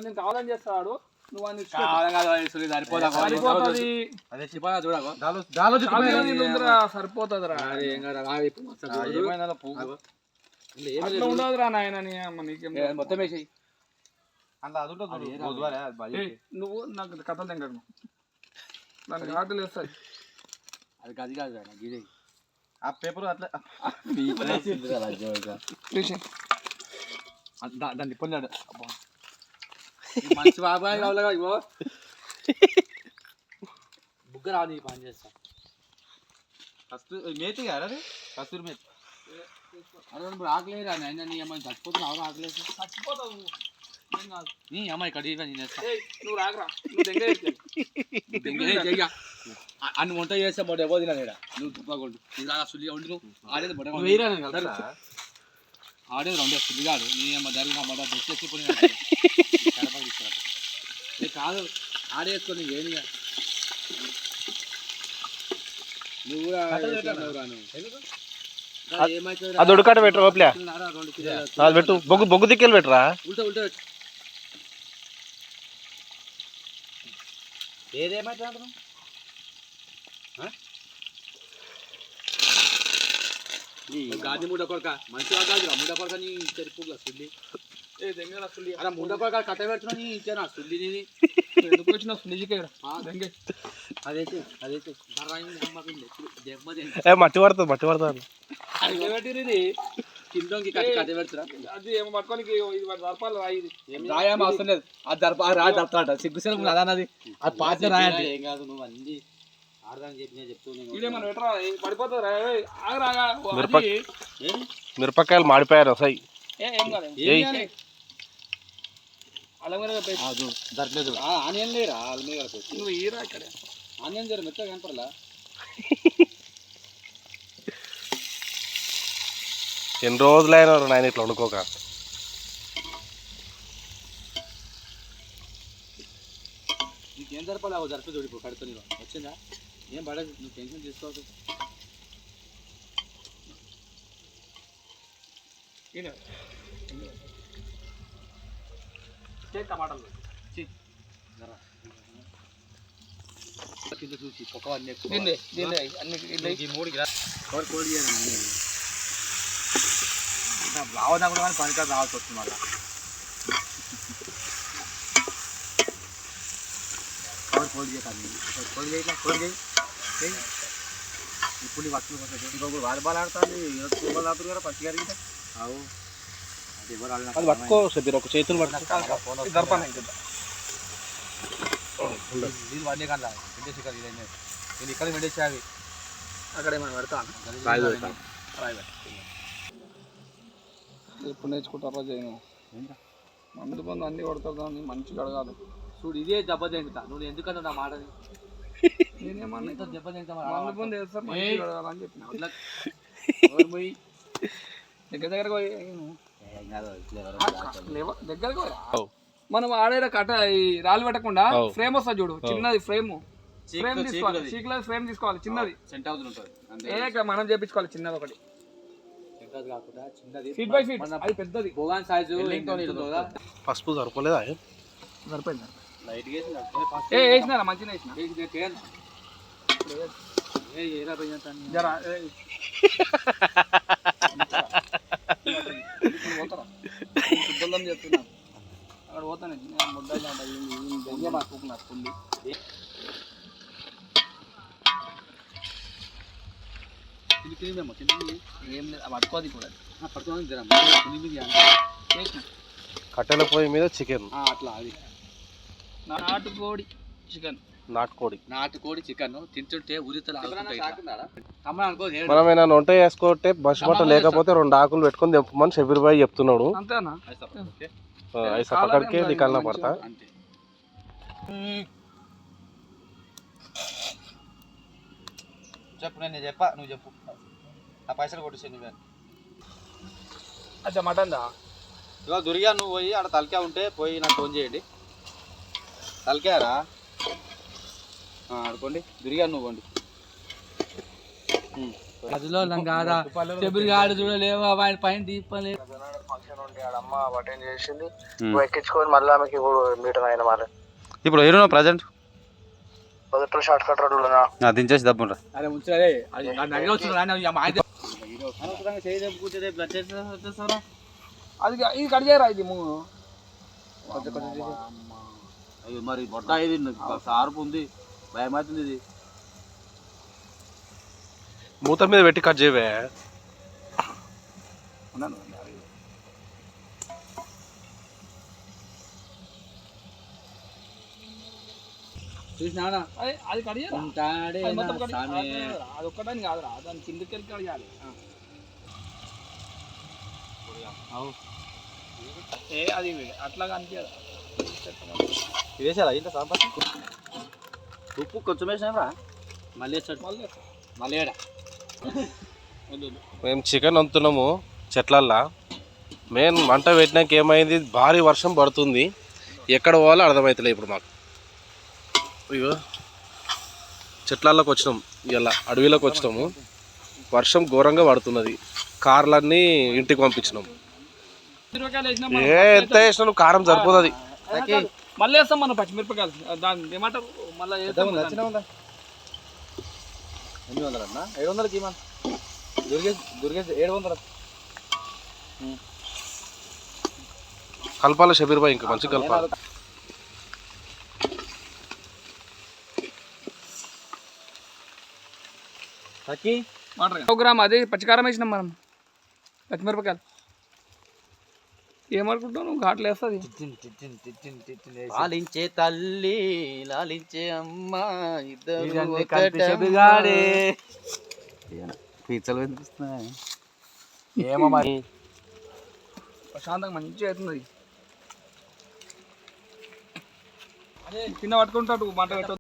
నేను కావాలని చేస్తాడు నువ్వు అని సరిపోతుందిరా ఉండదురా నాయన మొత్తం వేసేయి నువ్వు నాకు కథలు తింటాను దానికి ఆటలు వేస్తాయి అది గది కాదు గిది ఆ పేపర్ అట్లా దాన్ని పొందాడు మంచి బాబాయ్ కావాలిగా ఇగో బుగ్గ రాదు ఈ పని చేస్తా మేతి కదా అది కస్తూరి మేతి అదే ఆకలేరా నాయన నీ అమ్మాయి చచ్చిపోతున్నావు ఆకలేదు చచ్చిపోతావు నీ అమ్మాయి కడిగా నేను నువ్వు రాకరా అన్ని వంట చేస్తే మొట్ట ఎవరు తినా నువ్వు తుప్పగొండు ఇలా సుల్లిగా ఉండి నువ్వు ఆడేది మొట్ట ఆడేది రెండు సుల్లిగాడు నీ అమ్మ జరిగిన మొట్ట తెచ్చేసి ఇప్పుడు కడపకి తీసుకురా కాదు ఆడేసుకొని ఏమిగా నువ్వు కూడా అది ఉడకట పెట్టు ఓప్లే అది పెట్టు బొగ్గు బొగ్గు దిక్కెళ్ళి పెట్టరా ఉల్టా ఉల్టా ఏదేమైతే గాది ముడ్డ కొడక మంచిగా కాదు ముడ్డ కొడక నీ చెరుపుగా సుల్లి అలా ముడ్డ కొడక కట్ట పెడుతున్నా నీ ఇచ్చాను సుల్లి నీది ఎందుకు వచ్చిన సుల్లికే అదైతే మట్టి పడుతుంది మట్టి పడుతుంది ఇది కిందకి కట్ట పెడుతురా అది ఏమో పట్టుకోనికి దర్పాలు రాయి రాయమా అవసరం లేదు అది రాయి దర్పాలట సిగ్గుసేపు అదన్నది అది పాత రాయండి ఏం కాదు నువ్వు అన్ని ఆడదాన్ని చెప్పి నేను చెప్తూ మిరపకాయలు మాడిపోయారు వస్తాయి దర్లేదు ఆనియన్ లేరా అల్మీర నువ్వు ఈరా ఇక్కడ ఆనియన్ జర మెత్తగా కనపడలా ఎన్ని రోజులైనా నాయన ఇట్లా వండుకోక నీకేం జరపాలి జరప చూడిపో కడుపు నీలో వచ్చిందా ఏం పడదు నువ్వు టెన్షన్ తీసుకోవద్దు టమాటాలు కింద చూసి ఒక అన్ని మూడు కోడి రావదా కూడా కానీ పనికాదు రావాల్సి వస్తుంది మళ్ళీ కోడి కోడి ఇప్పుడు పట్టుకుని వారి బాల్ ఆడుతుంది బాల్ ఆడుతుంది కదా పచ్చి గారికి అవు అది ఎవరు అది పట్టుకో మీరు ఒక చేతులు పట్టుకో నీళ్ళు వాడినే కానీ వెంటేసి కదా ఇదైనా నేను ఇక్కడ వెంటేసి అవి అక్కడ ఏమైనా పెడతాను ఎప్పుడు నేర్చుకుంటారా చేయను మందు పొందు అన్ని కొడతారు అని మంచిగా అడగాలి చూడు ఇదే దెబ్బ తింటా నువ్వు ఎందుకన్నా నా మాటని నేనేమన్నా దెబ్బ తింటా మందు పొందు వేస్తా మంచిగా అడగాలని చెప్పిన దగ్గరకు దగ్గరకు మనం ఆడేట కట్ట ఈ రాళ్ళు పెట్టకుండా ఫ్రేమ్ వస్తుంది చూడు చిన్నది ఫ్రేమ్ తీసుకోవాలి చీకులది ఫ్రేమ్ తీసుకోవాలి చిన్నది మనం చేపించుకోవాలి చిన్నది ఒకటి ఫీట్ బై ఫీట్ అది పెద్దది భోగాన్ సైజు పసుపు సరిపోలేదా సరిపోయింది లైట్ వేసినారా మంచిగా వేసిన జరా పోతారా చెప్తున్నా అక్కడ పోతాను ముద్దలు మాకున్నారు ఫుల్లి ఏం లేదు పట్టుకోది కూడా కట్టెల పొయ్యి మీద చికెన్ అట్లా అది నాటుకోడి చికెన్ నాటుకోడి చికెన్ తింటుంటే ఉరితలు మనం ఏమైనా వంట చేసుకుంటే బస్సు లేకపోతే 2 ఆకులు పెట్టుకొని తెంపమని షబీర్ భాయ్ చెప్తున్నాడు అంతేనా ऐसा पकड़ के निकालना पड़ता है చెప్పు నేను చెప్పా నువ్వు చెప్పు ఆ పైసలు కొట్టేసి నువ్వే అచ్చా మటన్ దా ఇవాళ దుర్గా నువ్వు పోయి ఆడ తలకా ఉంటే పోయి నాకు ఫోన్ చేయండి తలకారా ఆడుకోండి దుర్గా నువ్వు పోండి అదిలో లంగారా చెబురు గాడు చూడలేవు ఆయన పైన దీపం లేదు అమ్మ అటెండ్ చేసింది ఎక్కించుకొని మళ్ళీ ఆమెకి ఇప్పుడు మీటర్ అయిన మరి ఇప్పుడు ఏరున్నా ప్రజెంట్ మొదట్లో షార్ట్ కట్ రోడ్లు దించేసి దప్పుండ్రా. అరే ఉంచరే అది నడిగా వచ్చిన మా ఆయన అది ఇది కట్ చేయరా ఇది అయ్యో మరి బొట్ట ఇది సార్పు ఉంది, భయం అవుతుంది. ఇది మూత మీద పెట్టి కట్ చేయవే. చూసినా అది కట్ చేయరా అది ఒక్కటానికి కాదురా దాని కిందకి వెళ్ళి కట్ చేయాలి. అది అట్లా కనిపించదు. వేసారా ఇంత సాంబార్ ఉప్పు కొంచెం వేసినా మళ్ళీ మళ్ళీ మేము చికెన్ వండుతున్నాము చెట్లల్లా. మెయిన్ మంట పెట్టినాక ఏమైంది, భారీ వర్షం పడుతుంది, ఎక్కడ పోవాలో అర్థమవుతలే ఇప్పుడు మాకు. అయ్యో చెట్లల్లోకి వచ్చినాం, ఇలా అడవిలోకి వచ్చినాము, వర్షం ఘోరంగా పడుతున్నది, కార్లన్నీ ఇంటికి పంపించినాం. ఎంత వేసినా నువ్వు కారం సరిపోతుంది. మళ్ళీ వేస్తాం మనం పచ్చిమిరపకాయలు, దాన్ని ఏమంటారు మళ్ళీ 800 అన్న 700కి మన దొరికేసి 700. కలపాలి షబీర్ భాయ్, ఇంకా మంచిగా కలపాలి. గ్రామ్ అదే పచ్చికారం వేసినాం మనం, పచ్చిమిరపకాయలు. ఏమనుకుంటావు నువ్వు, ఘాట్లు వేస్తుంది. లాలించే తల్లి లాలించే అమ్మ ఇద్దరు పీచలు వినిపిస్తున్నాయి. ఏమో మరి ప్రశాంతంగా మంచిగా అవుతుంది. కింద పట్టుకుంటాడు మంట పెట్ట